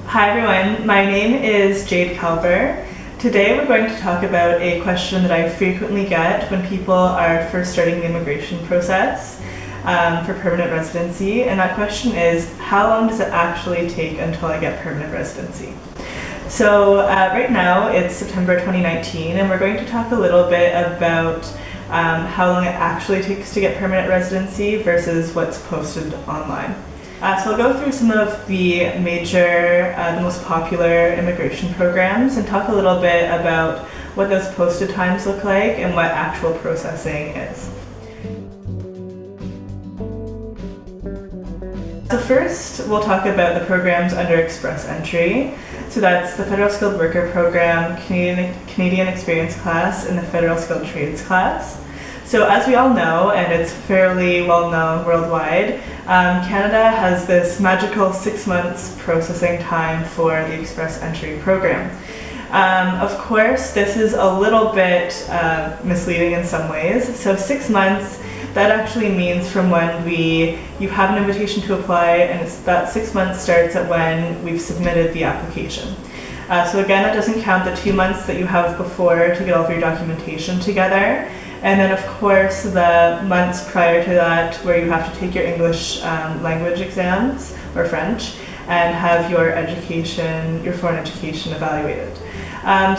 Hi everyone, my name is Jade Calver. Today we're going to talk about a question that I frequently get when people are first starting the immigration process for permanent residency, and that question is, how long does it actually take until I get permanent residency? So right now it's September 2019, and we're going to talk a little bit about how long it actually takes to get permanent residency versus what's posted online. So I'll go through some of the major, the most popular immigration programs and talk a little bit about what those posted times look like and what actual processing is. So first, we'll talk about the programs under Express Entry. So that's the Federal Skilled Worker Program, Canadian Experience Class, and the Federal Skilled Trades Class. So as we all know, and it's fairly well known worldwide, Canada has this magical 6 months processing time for the Express Entry program. Of course, this is a little bit misleading in some ways. So 6 months, that actually means from when you have an invitation to apply, and that 6 months starts at when we've submitted the application. So again, that doesn't count the 2 months that you have before to get all of your documentation together. And then of course the months prior to that where you have to take your English language exams or French and have your education, your foreign education evaluated.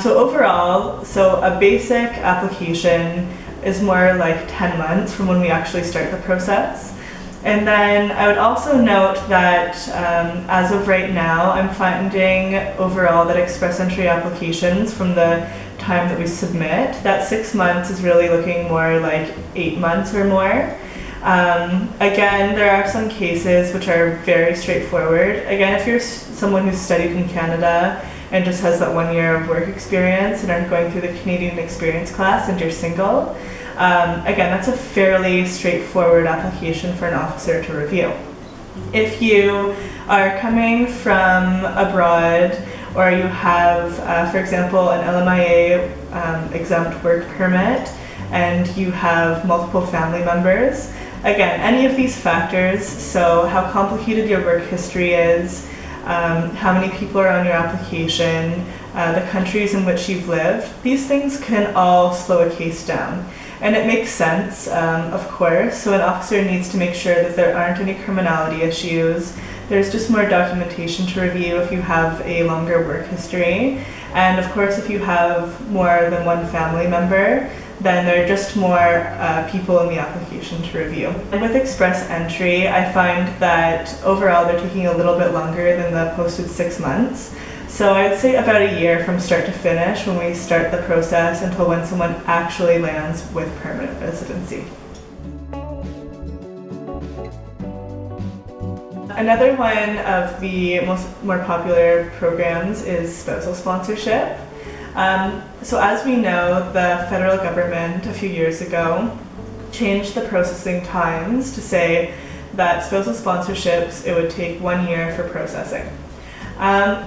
So overall, a basic application is more like 10 months from when we actually start the process. And then I would also note that as of right now, I'm finding overall that Express Entry applications from the time that we submit, that 6 months is really looking more like 8 months or more. Again, there are some cases which are very straightforward. Again, if you're someone who's studied in Canada and just has that 1 year of work experience and are going through the Canadian Experience Class and you're single, again, that's a fairly straightforward application for an officer to review. If you are coming from abroad, or you have, for example, an LMIA exempt work permit, and you have multiple family members, again, any of these factors, so how complicated your work history is, how many people are on your application, the countries in which you've lived, these things can all slow a case down. And it makes sense, of course, so an officer needs to make sure that there aren't any criminality issues. There's just more documentation to review if you have a longer work history. And of course, if you have more than one family member, then there are just more people in the application to review. And with Express Entry, I find that overall they're taking a little bit longer than the posted 6 months. So I'd say about a year from start to finish when we start the process until when someone actually lands with permanent residency. Another one of the more popular programs is spousal sponsorship. So as we know, the federal government a few years ago changed the processing times to say that spousal sponsorships, it would take 1 year for processing.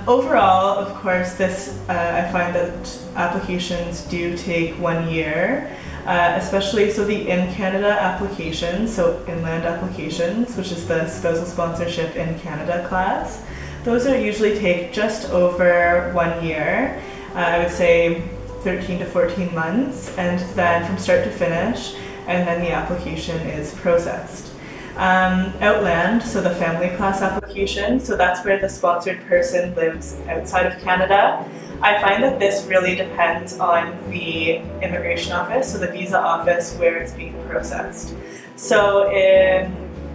Overall, of course, I find that applications do take 1 year, especially the in-Canada applications, so inland applications, which is the spousal sponsorship in Canada class. Those usually take just over 1 year, I would say 13 to 14 months, and then from start to finish, and then the application is processed. Outland, so the family class application, so that's where the sponsored person lives outside of Canada. I find that this really depends on the immigration office, so the visa office where it's being processed. So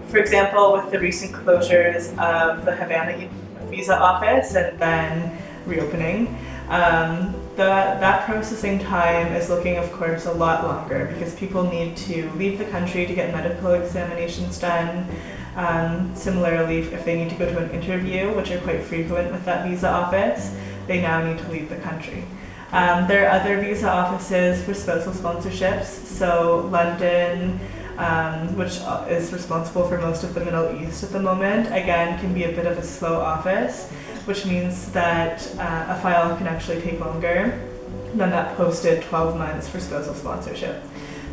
for example, with the recent closures of the Havana visa office and then reopening, that processing time is looking, of course, a lot longer because people need to leave the country to get medical examinations done. Similarly, if they need to go to an interview, which are quite frequent with that visa office, they now need to leave the country. There are other visa offices for spousal sponsorships, so London, which is responsible for most of the Middle East at the moment, again, can be a bit of a slow office, which means that a file can actually take longer than that posted 12 months for spousal sponsorship.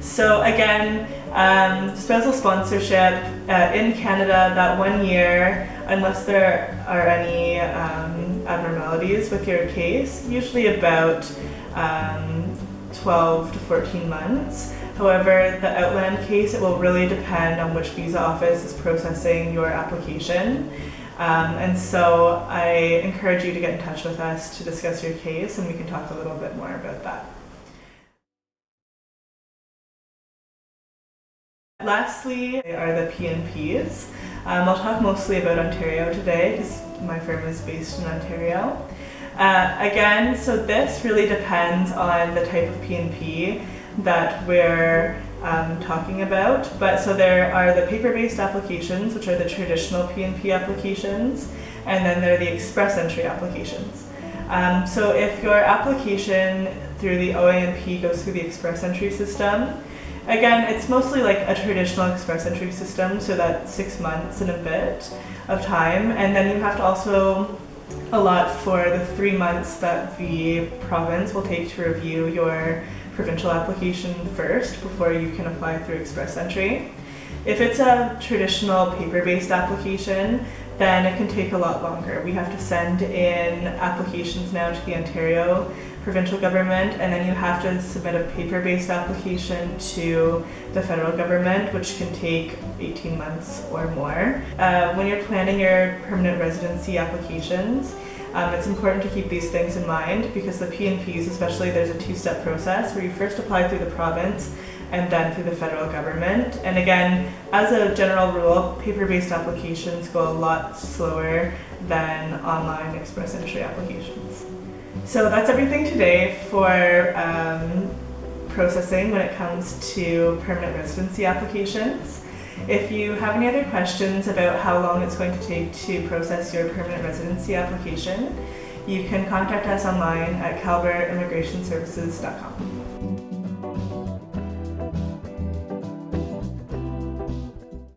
So again, spousal sponsorship in Canada, that 1 year, unless there are any abnormalities with your case, usually about 12 to 14 months. However, the outland case, it will really depend on which visa office is processing your application. And so I encourage you to get in touch with us to discuss your case, and we can talk a little bit more about that. Lastly are the PNPs. I'll talk mostly about Ontario today because my firm is based in Ontario. Again, so this really depends on the type of PNP that we're talking about. But so there are the paper-based applications, which are the traditional PNP applications, and then there are the express entry applications. So if your application through the OANP goes through the express entry system, again, it's mostly like a traditional express entry system, so that's 6 months and a bit of time, and then you have to also allot for the 3 months that the province will take to review your provincial application first before you can apply through express entry. If it's a traditional paper-based application, then it can take a lot longer. We have to send in applications now to the Ontario provincial government, and then you have to submit a paper-based application to the federal government, which can take 18 months or more. When you're planning your permanent residency applications, it's important to keep these things in mind because the PNPs, especially, there's a two-step process where you first apply through the province and then through the federal government. And again, as a general rule, paper-based applications go a lot slower than online express entry applications. So that's everything today for processing when it comes to permanent residency applications. If you have any other questions about how long it's going to take to process your permanent residency application, you can contact us online at calverimmigrationservices.com.